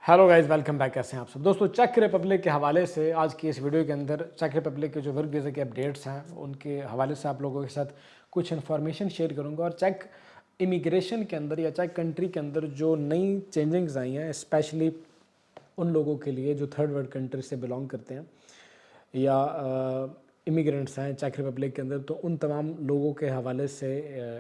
Hello guys, welcome back. कैसे हैं आप सब दोस्तों। चेक रिपब्लिक के हवाले से आज की इस वीडियो के अंदर चेक रिपब्लिक के जो वर्क वीज़ा के अपडेट्स हैं उनके हवाले से आप लोगों के साथ कुछ इन्फॉर्मेशन शेयर करूंगा। और चेक इमिग्रेशन के अंदर या चेक कंट्री के अंदर जो नई चेंजिंग्स आई हैं, स्पेशली उन लोगों के लिए जो थर्ड वर्ल्ड कंट्री से बिलोंग करते हैं या इमिग्रेंट्स हैं चेक रिपब्लिक के अंदर, तो उन तमाम लोगों के हवाले से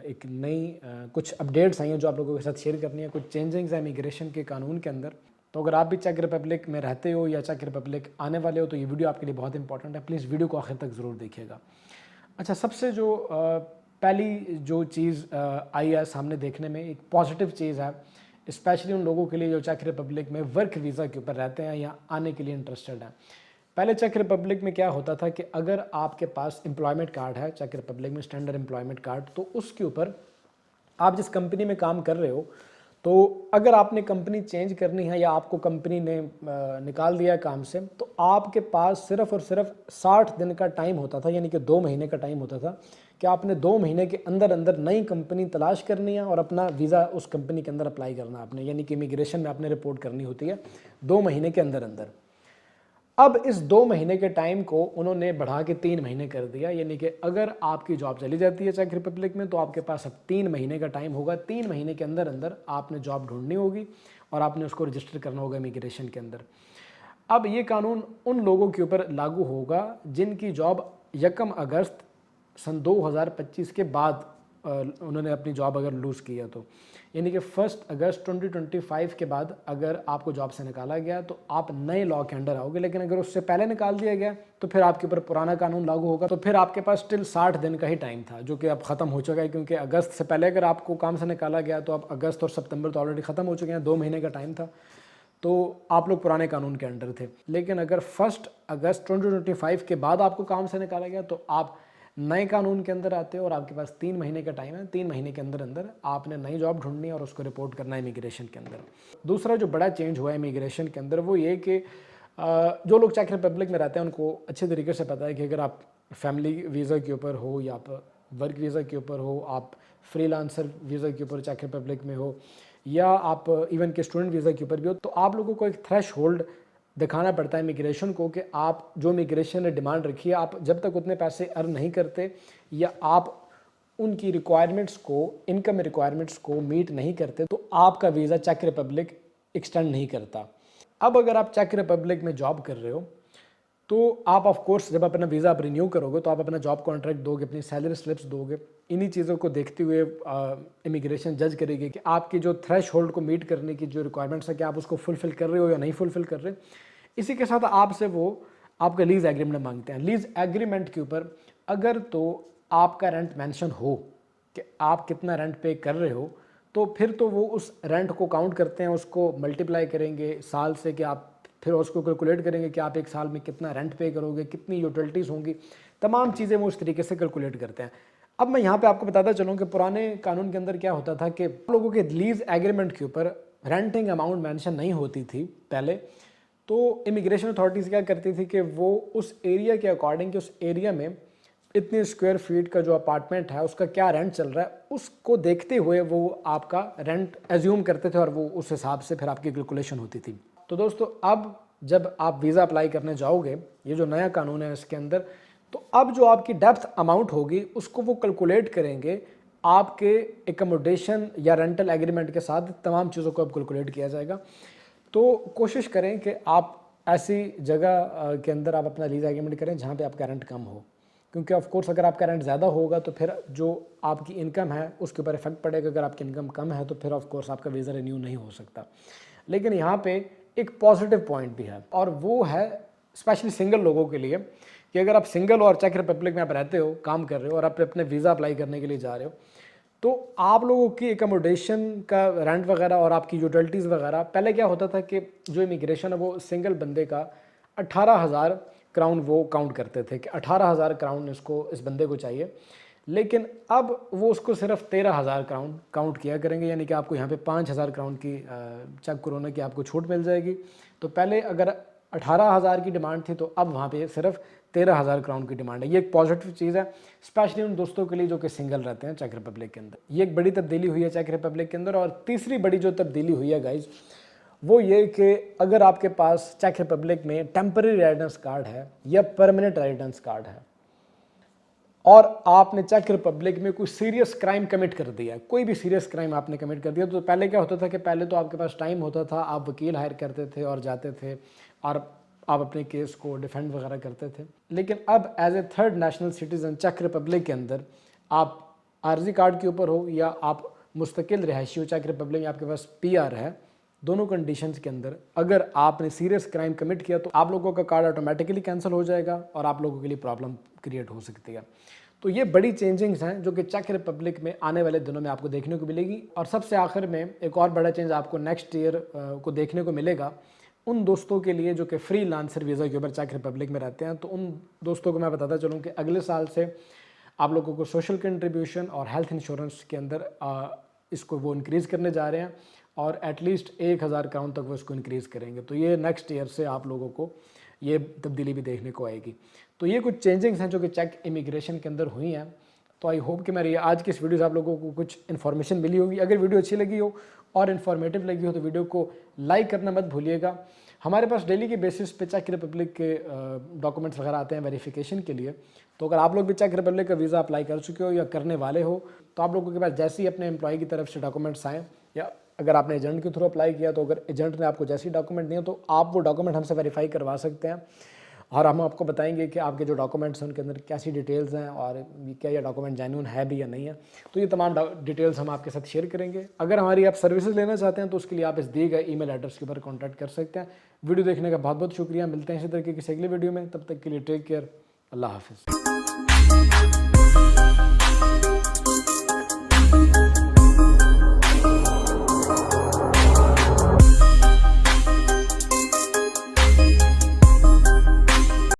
एक नई कुछ अपडेट्स आई हैं जो आप लोगों के साथ शेयर करनी है। कुछ चेंजिंग्स हैं इमिग्रेशन के कानून के अंदर। तो अगर आप भी चेक रिपब्लिक में रहते हो या चेक रिपब्लिक आने वाले हो तो ये वीडियो आपके लिए बहुत इंपॉर्टेंट है। प्लीज़ वीडियो को आखिर तक ज़रूर देखिएगा। अच्छा, सबसे जो पहली जो चीज़ आई है सामने देखने में, एक पॉजिटिव चीज़ है, स्पेशली उन लोगों के लिए जो चेक रिपब्लिक में वर्क वीज़ा के ऊपर रहते हैं या आने के लिए इंटरेस्टेड हैं। पहले चेक रिपब्लिक में क्या होता था कि अगर आपके पास एम्प्लॉयमेंट कार्ड है चेक रिपब्लिक में, स्टैंडर्ड एम्प्लॉयमेंट कार्ड, तो उसके ऊपर आप जिस कंपनी में काम कर रहे हो, तो अगर आपने कंपनी चेंज करनी है या आपको कंपनी ने निकाल दिया है काम से, तो आपके पास सिर्फ और सिर्फ 60 दिन का टाइम होता था, यानी कि 2 महीने का टाइम होता था कि आपने 2 महीने के अंदर अंदर नई कंपनी तलाश करनी है और अपना वीज़ा उस कंपनी के अंदर अप्लाई करना आपने, यानी कि इमिग्रेशन में आपने रिपोर्ट करनी होती है 2 महीने के अंदर अंदर। अब इस 2 महीने के टाइम को उन्होंने बढ़ा के 3 महीने कर दिया, यानी कि अगर आपकी जॉब चली जाती है चेक रिपब्लिक में तो आपके पास अब 3 महीने का टाइम होगा। 3 महीने के अंदर अंदर आपने जॉब ढूंढनी होगी और आपने उसको रजिस्टर करना होगा इमिग्रेशन के अंदर। अब ये कानून उन लोगों के ऊपर लागू होगा जिनकी जॉब 1 अगस्त सन 2025 के बाद उन्होंने अपनी जॉब अगर लूज़ किया, तो यानी कि 1 अगस्त 2025 के बाद अगर आपको जॉब से निकाला गया तो आप नए लॉ के अंडर आओगे। लेकिन अगर उससे पहले निकाल दिया गया तो फिर आपके ऊपर पुराना कानून लागू होगा। तो फिर आपके पास स्टिल 60 दिन का ही टाइम था, जो कि अब ख़त्म हो चुका है, क्योंकि अगस्त से पहले अगर आपको काम से निकाला गया तो अब अगस्त और सितंबर तो ऑलरेडी ख़त्म हो चुके हैं। 2 महीने का टाइम था, तो आप लोग पुराने कानून के अंडर थे। लेकिन अगर 1 अगस्त 2025 के बाद आपको काम से निकाला गया तो आप नए कानून के अंदर आते हो और आपके पास 3 महीने का टाइम है। 3 महीने के अंदर अंदर आपने नई जॉब ढूंढनी है और उसको रिपोर्ट करना है इमिग्रेशन के अंदर। दूसरा जो बड़ा चेंज हुआ है इमिग्रेशन के अंदर वो ये कि जो लोग चेक रिपब्लिक में रहते हैं उनको अच्छे तरीके से पता है कि अगर आप फैमिली वीज़ा के ऊपर हो या आप वर्क वीज़ा के ऊपर हो, आप फ्रीलांसर वीज़ा के ऊपर चेक रिपब्लिक में हो या आप इवन के स्टूडेंट वीज़ा के ऊपर भी हो, तो आप लोगों को एक थ्रेश होल्ड दिखाना पड़ता है इमिग्रेशन को कि आप जो इमिग्रेशन ने डिमांड रखी है, आप जब तक उतने पैसे अर्न नहीं करते या आप उनकी रिक्वायरमेंट्स को, इनकम रिक्वायरमेंट्स को मीट नहीं करते, तो आपका वीज़ा चेक रिपब्लिक एक्सटेंड नहीं करता। अब अगर आप चेक रिपब्लिक में जॉब कर रहे हो तो आप ऑफ कोर्स जब अपना वीज़ा आप रिन्यू करोगे तो आप अपना जॉब कॉन्ट्रैक्ट दोगे, अपनी सैलरी स्लिप्स दोगे। इन्हीं चीज़ों को देखते हुए इमिग्रेशन जज करेगी कि आपकी जो थ्रेश होल्ड को मीट करने की जो रिक्वायरमेंट्स है कि आप उसको फुलफिल कर रहे हो या नहीं फुलफिल कर रहे। इसी के साथ आपसे वो आपका लीज एग्रीमेंट मांगते हैं। लीज एग्रीमेंट के ऊपर अगर तो आपका रेंट मेंशन हो कि आप कितना रेंट पे कर रहे हो, तो फिर तो वो उस रेंट को काउंट करते हैं, उसको मल्टीप्लाई करेंगे साल से कि आप फिर उसको कैलकुलेट करेंगे कि आप एक साल में कितना रेंट पे करोगे, कितनी यूटिलिटीज़ होंगी, तमाम चीज़ें वो उस तरीके से कैलकुलेट करते हैं। अब मैं यहाँ पे आपको बताता चलूँ कि पुराने कानून के अंदर क्या होता था कि लोगों के लीज एग्रीमेंट के ऊपर रेंटिंग अमाउंट मेंशन नहीं होती थी पहले। तो इमिग्रेशन अथॉरिटीज़ क्या करती थी कि वो उस एरिया के अकॉर्डिंग कि उस एरिया में इतने स्क्वायर फीट का जो अपार्टमेंट है उसका क्या रेंट चल रहा है, उसको देखते हुए वो आपका रेंट एज्यूम करते थे और वो उस हिसाब से फिर आपकी कैलकुलेशन होती थी। तो दोस्तों, अब जब आप वीज़ा अप्लाई करने जाओगे, ये जो नया कानून है इसके अंदर, तो अब जो आपकी डेप्थ अमाउंट होगी उसको वो कैलकुलेट करेंगे आपके एकोमोडेशन या रेंटल एग्रीमेंट के साथ। तमाम चीज़ों को अब कैलकुलेट किया जाएगा। तो कोशिश करें कि आप ऐसी जगह के अंदर आप अपना लीज एग्रीमेंट करें जहाँ पे आपका रेंट कम हो, क्योंकि ऑफ कोर्स अगर आपका रेंट ज़्यादा होगा तो फिर जो आपकी इनकम है उसके ऊपर इफेक्ट पड़ेगा। अगर आपकी इनकम कम है तो फिर ऑफ कोर्स आपका वीज़ा रिन्यू नहीं हो सकता। लेकिन यहाँ पे एक पॉजिटिव पॉइंट भी है और वो है स्पेशली सिंगल लोगों के लिए कि अगर आप सिंगल और चेक रिपब्लिक में आप रहते हो, काम कर रहे हो और आप अपने वीज़ा अप्लाई करने के लिए जा रहे हो, तो आप लोगों की एकोमोडेशन का रेंट वगैरह और आपकी यूटिलिटीज़ वगैरह, पहले क्या होता था कि जो इमिग्रेशन है वो सिंगल बंदे का 18,000 क्राउन वो काउंट करते थे कि 18,000 क्राउन इस बंदे को चाहिए। लेकिन अब वो उसको सिर्फ 13,000 क्राउन काउंट किया करेंगे, यानी कि आपको यहाँ पे 5,000 क्राउन की चेक कोरोना की आपको छूट मिल जाएगी। तो पहले अगर 18,000 की डिमांड थी तो अब वहाँ पे सिर्फ 13,000 क्राउन की डिमांड है। ये एक पॉजिटिव चीज़ है, स्पेशली उन दोस्तों के लिए जो कि सिंगल रहते हैं चेक रिपब्लिक के अंदर। ये एक बड़ी तब्दीली हुई है चेक रिपब्लिक के अंदर। और तीसरी बड़ी जो तब्दीली हुई है गाइज, वो ये कि अगर आपके पास चेक रिपब्लिक में टेम्पररी रेजिडेंस कार्ड है या परमानेंट रेजिडेंस कार्ड है और आपने चेक रिपब्लिक में कोई सीरियस क्राइम कमिट कर दिया, कोई भी सीरियस क्राइम आपने कमिट कर दिया, तो पहले क्या होता था कि पहले तो आपके पास टाइम होता था, आप वकील हायर करते थे और जाते थे और आप अपने केस को डिफेंड वगैरह करते थे। लेकिन अब as a third national citizen चेक रिपब्लिक के अंदर आप आरजी कार्ड के ऊपर हो या आप मुस्तकिल रिहायशी हो चेक रिपब्लिक में, आपके पास PR है, दोनों कंडीशंस के अंदर अगर आपने सीरियस क्राइम कमिट किया तो आप लोगों का कार्ड ऑटोमेटिकली कैंसिल हो जाएगा और आप लोगों के लिए प्रॉब्लम क्रिएट हो सकती है। तो ये बड़ी चेंजिंग्स हैं जो कि चेक रिपब्लिक में आने वाले दिनों में आपको देखने को मिलेगी। और सबसे आखिर में एक और बड़ा चेंज आपको नेक्स्ट ईयर को देखने को मिलेगा उन दोस्तों के लिए जो कि फ्री लांसर वीज़ा के ऊपर चेक रिपब्लिक में रहते हैं। तो उन दोस्तों को मैं बताता चलूँ कि अगले साल से आप लोगों को सोशल कंट्रीब्यूशन और हेल्थ इंश्योरेंस के अंदर इसको वो इंक्रीज़ करने जा रहे हैं और एटलीस्ट 1000 क्राउन तक वो इसको इंक्रीज़ करेंगे। तो ये नेक्स्ट ईयर से आप लोगों को ये तब्दीली भी देखने को आएगी। तो ये कुछ चेंजिंग्स हैं जो कि चेक इमिग्रेशन के अंदर हुई हैं। तो आई होप कि मेरी आज की इस वीडियो से आप लोगों को कुछ इन्फॉर्मेशन मिली होगी। अगर वीडियो अच्छी लगी हो और इन्फॉर्मेटिव लगी हो तो वीडियो को लाइक करना मत भूलिएगा। हमारे पास डेली के बेसिस पे चेक रिपब्लिक के डॉक्यूमेंट्स वगैरह आते हैं वेरिफिकेशन के लिए। तो अगर आप लोग भी चेक रिपब्लिक का वीज़ा अप्लाई कर चुके हो या करने वाले हो तो आप लोगों के पास जैसे ही अपने एम्प्लॉय की तरफ से डॉक्यूमेंट्स आएँ या अगर आपने एजेंट के थ्रू अप्लाई किया तो अगर एजेंट ने आपको जैसे डॉक्यूमेंट दिए तो आप वो डॉक्यूमेंट हमसे वेरीफाई करवा सकते हैं और हम आपको बताएंगे कि आपके जो डॉक्यूमेंट्स हैं उनके अंदर कैसी डिटेल्स हैं और क्या ये डॉक्यूमेंट जेन्युइन है भी या नहीं है। तो ये तमाम डिटेल्स हम आपके साथ शेयर करेंगे। अगर हमारी आप सर्विसेज लेना चाहते हैं तो उसके लिए आप इस दिए गए ईमेल एड्रेस के ऊपर कॉन्टैक्ट कर सकते हैं। वीडियो देखने का बहुत बहुत शुक्रिया। मिलते हैं इसी तरह की किसी अगली वीडियो में, तब तक के लिए टेक केयर, अल्लाह हाफिज़।